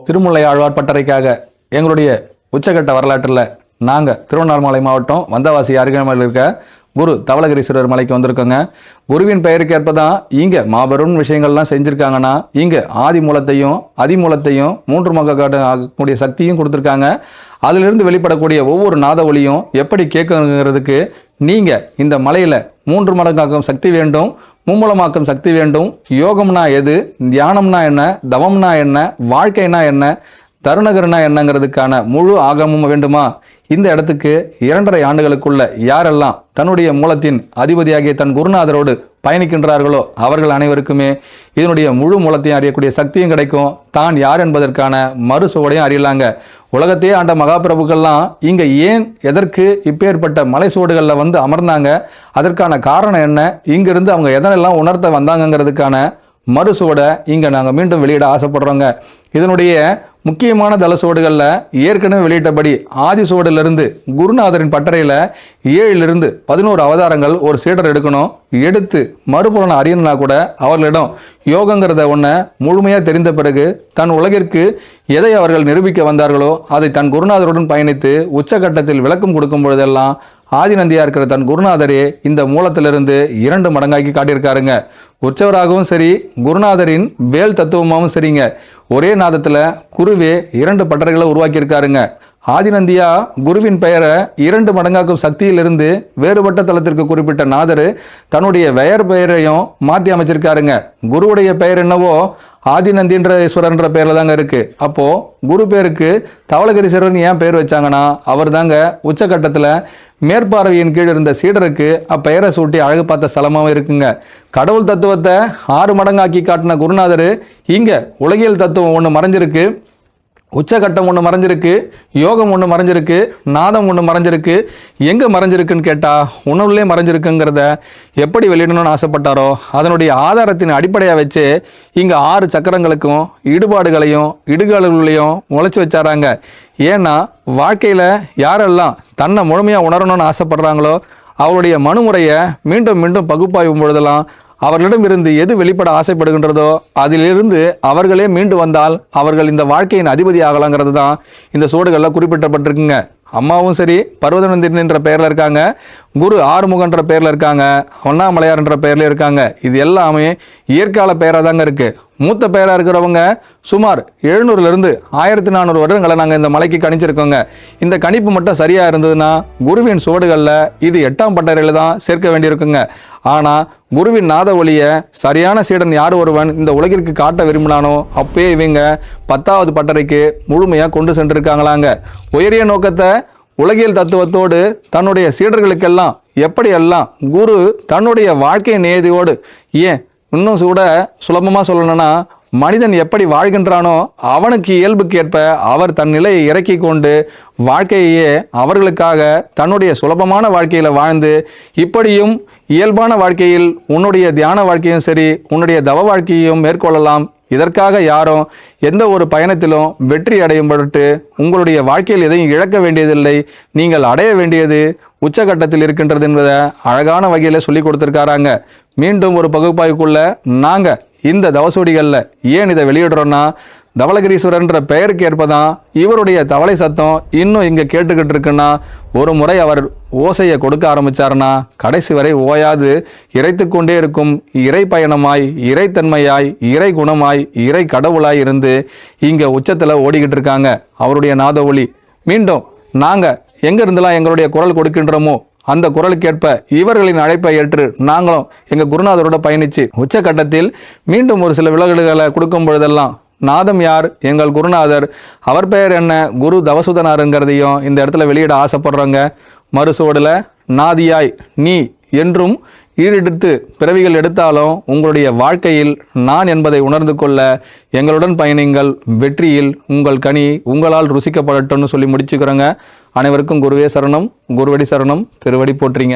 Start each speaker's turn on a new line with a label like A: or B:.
A: திருமுல்லை ஆழ்வார் பட்டறைக்காக எங்களுடைய உச்சகட்ட வரலாற்றில் நாங்கள் திருவண்ணாமலை மாவட்டம் வந்தவாசி அருகாமையில் இருக்க குரு தவளகிரீஸ்வரர் மலைக்கு வந்திருக்கோங்க. குருவின் பெயருக்கு ஏற்பதான் இங்கே மாபெரும் விஷயங்கள்லாம் செஞ்சுருக்காங்கன்னா இங்கே ஆதி மூலத்தையும் அதிமூலத்தையும் மூன்று ஆகக்கூடிய சக்தியும் கொடுத்துருக்காங்க. அதிலிருந்து வெளிப்படக்கூடிய ஒவ்வொரு நாத ஒலியும் எப்படி கேட்குங்கிறதுக்கு நீங்கள் இந்த மலையில் 3 மடங்காக்கும் சக்தி வேண்டும், மும்மூலமாக்கும் சக்தி வேண்டும். யோகம்னா எது, தியானம்னா என்ன, தவம்னா என்ன, வாழ்க்கைனா என்ன, தருணகரனா என்னங்கிறதுக்கான முழு ஆகமும் வேண்டுமா? இந்த இடத்துக்கு 2.5 ஆண்டுகளுக்குள்ள யாரெல்லாம் தன்னுடைய மூலத்தின் அதிபதியாகிய தன் குருநாதரோடு பயணிக்கின்றார்களோ அவர்கள் அனைவருக்குமே இதனுடைய முழு மூலத்தையும் அறியக்கூடிய சக்தியும் கிடைக்கும். தான் யார் என்பதற்கான மறுசுவடையும் அறியலாங்க. உலகத்தையே ஆண்ட மகாபிரபுக்கள்லாம் இங்க ஏன் எதற்கு இப்பேற்பட்ட மலை சுவடுகளில் வந்து அமர்ந்தாங்க, அதற்கான காரணம் என்ன, இங்கிருந்து அவங்க எதனெல்லாம் உணர்த்த வந்தாங்கிறதுக்கான மறுசுவடை இங்கே நாங்கள் மீண்டும் வெளியிட ஆசைப்படுறோங்க. இதனுடைய முக்கியமான தளசுவடுகளில் ஏற்கனவே வெளியிட்டபடி ஆதி சுவடிலிருந்து குருநாதரின் பட்டறையில் 7 11 அவதாரங்கள் ஒரு சீடர் எடுக்கணும். எடுத்து மறுபுறனை அறியணும்னா கூட அவர்களிடம் யோகங்கிறத ஒன்றை முழுமையாக தெரிந்த பிறகு தன் உலகிற்கு எதை அவர்கள் நிரூபிக்க வந்தார்களோ அதை தன் குருநாதருடன் பயணித்து உச்சகட்டத்தில் விளக்கம் கொடுக்கும் பொழுதெல்லாம் ஆதிநந்தியா இருக்கிற தன் குருநாதரே இந்த மூலத்திலிருந்து 2 மடங்காக்கி காட்டியிருக்காருங்க. உற்சவராகவும் சரி, குருநாதரின் வேல் தத்துவமாகவும் சரிங்க, ஒரே நாதத்தில் குருவே 2 பட்டறைகளை உருவாக்கியிருக்காருங்க. ஆதிநந்தியா குருவின் பெயரை 2 மடங்காக்கும் சக்தியிலிருந்து வேறுபட்ட தளத்திற்கு குறிப்பிட்ட நாதர் தன்னுடைய பெயரையும் மாற்றி அமைச்சிருக்காருங்க. குருவுடைய பெயர் என்னவோ ஆதிநந்தின்ற ஈஸ்வரன்ற பேர்ல தாங்க இருக்கு. அப்போ குரு பேருக்கு தவளகிரீஸ்வரன் ஏன் பேர் வச்சாங்கன்னா அவர் தாங்க உச்சகட்டத்தில் மேற்பார்வையின் கீழ் இருந்த சீடருக்கு அப்பெயரை சூட்டி அழகு பார்த்த ஸ்தலமாகவும் இருக்குங்க. கடவுள் தத்துவத்தை 6 மடங்காக்கி காட்டின குருநாதர் இங்க உலகியல் தத்துவம் ஒன்று மறைஞ்சிருக்கு, உச்சகட்டம் ஒன்று மறைஞ்சிருக்கு, யோகம் ஒன்று மறைஞ்சிருக்கு, நாதம் ஒன்று மறைஞ்சிருக்கு. எங்கே மறைஞ்சிருக்குன்னு கேட்டால் உணவுலே மறைஞ்சிருக்குங்கிறத எப்படி வெளியிடணும்னு ஆசைப்பட்டாரோ அதனுடைய ஆதாரத்தின் அடிப்படையாக வச்சு இங்கே 6 சக்கரங்களுக்கும் ஈடுபாடுகளையும் இடுகாடுகளையும் முளைச்சி வச்சாராங்க. ஏன்னா வாழ்க்கையில் யாரெல்லாம் தன்னை முழுமையாக உணரணும்னு ஆசைப்படுறாங்களோ அவருடைய மனுமுறையை மீண்டும் மீண்டும் பகுப்பாய்வும் பொழுதெல்லாம் அவர்களிடம் இருந்து எது வெளிப்பட ஆசைப்படுகின்றதோ அதிலிருந்து அவர்களே மீண்டு வந்தால் அவர்கள் இந்த வாழ்க்கையின் அதிபதி ஆகலாங்கிறது தான் இந்த சூடுகளில் குறிப்பிட்டப்பட்டிருக்குங்க. அம்மாவும் சரி பர்வதநந்தின் என்ற பெயரில் இருக்காங்க, குரு ஆறுமுகன்ற பெயரில் இருக்காங்க, ஒண்ணாமலையார் என்ற பெயரில் இருக்காங்க. இது எல்லாமே இயற்கால பெயராக தாங்க இருக்கு. மூத்த பெயராக இருக்கிறவங்க சுமார் 700 1400 வருடங்களை நாங்கள் இந்த மலைக்கு கணிச்சிருக்கோங்க. இந்த கணிப்பு மட்டும் சரியாக இருந்ததுன்னா குருவின் சுவடுகளில் இது 8ஆம் பட்டறையில் தான் சேர்க்க வேண்டியிருக்குங்க. ஆனால் குருவின் நாத ஒளியை சரியான சீடன் யார் ஒருவன் இந்த உலகிற்கு காட்ட விரும்பினானோ அப்பயே இவங்க 10ஆவது பட்டறைக்கு முழுமையாக கொண்டு சென்றிருக்காங்களாங்க. உயரிய நோக்கத்தை உலகியல் தத்துவத்தோடு தன்னுடைய சீடர்களுக்கெல்லாம் எப்படியெல்லாம் குரு தன்னுடைய வாழ்க்கை நேதியோடு, ஏன் இன்னும் கூட சுலபமாக சொல்லணும்னா மனிதன் எப்படி வாழ்கின்றானோ அவனுக்கு இயல்புக்கேற்ப அவர் தன் நிலையை இறக்கி கொண்டு வாழ்க்கையே அவர்களுக்காக தன்னுடைய சுலபமான வாழ்க்கையில் வாழ்ந்து, இப்படியும் இயல்பான வாழ்க்கையில் உன்னுடைய தியான வாழ்க்கையும் சரி உன்னுடைய தவ வாழ்க்கையும் மேற்கொள்ளலாம். இதற்காக யாரும் எந்த ஒரு பயணத்திலும் வெற்றி அடையும் பொருட்டு உங்களுடைய வாழ்க்கையில் எதையும் இழக்க வேண்டியதில்லை, நீங்கள் அடைய வேண்டியது உச்சகட்டத்தில் இருக்கின்றது என்பதை அழகான வகையில் சொல்லி கொடுத்துருக்காராங்க. மீண்டும் ஒரு பகுப்பாய்வுக்குள்ள நாங்கள் இந்த தவசூடிகளில் ஏன் இதை வெளியிடுறோன்னா தவளகிரீஸ்வரன்ற பெயருக்கு ஏற்பதான் இவருடைய தவளை சத்தம் இன்னும் இங்கே கேட்டுக்கிட்டு இருக்குன்னா ஒரு முறை அவர் ஓசையை கொடுக்க ஆரம்பித்தார்னா கடைசி வரை ஓயாது இறைத்து கொண்டே இருக்கும். இறை பயணமாய், இறைத்தன்மையாய், இறை குணமாய், இறை கடவுளாய் இருந்து இங்கே உச்சத்தில் ஓடிக்கிட்டு இருக்காங்க அவருடைய நாத ஒளி. மீண்டும் நாங்கள் எங்கே இருந்தெல்லாம் எங்களுடைய குரல் கொடுக்கின்றோமோ அந்த குரலுக்கேற்ப இவர்களின் அழைப்பை ஏற்று நாங்களும் எங்கள் குருநாதரோட பயணித்து உச்சகட்டத்தில் மீண்டும் ஒரு சில விலகல்களை கொடுக்கும் பொழுதெல்லாம் நாதம் யார், எங்கள் குருநாதர், அவர் பெயர் என்ன, குரு தவசுதனாருங்கிறதையும் இந்த இடத்துல வெளியிட ஆசைப்படுறோங்க. மறுசுவடில் நாதியாய் நீ என்றும் ஈடெடுத்து பிறவிகள் எடுத்தாலும் உங்களுடைய வாழ்க்கையில் நான் என்பதை உணர்ந்து கொள்ள எங்களுடன் பயணிங்கள். வெற்றியில் உங்கள் கனி உங்களால் ருசிக்கப்படட்டும்னு சொல்லி முடிச்சுக்கிறோங்க. அனைவருக்கும் குருவே சரணம், குருவடி சரணம், திருவடி போற்றிங்க.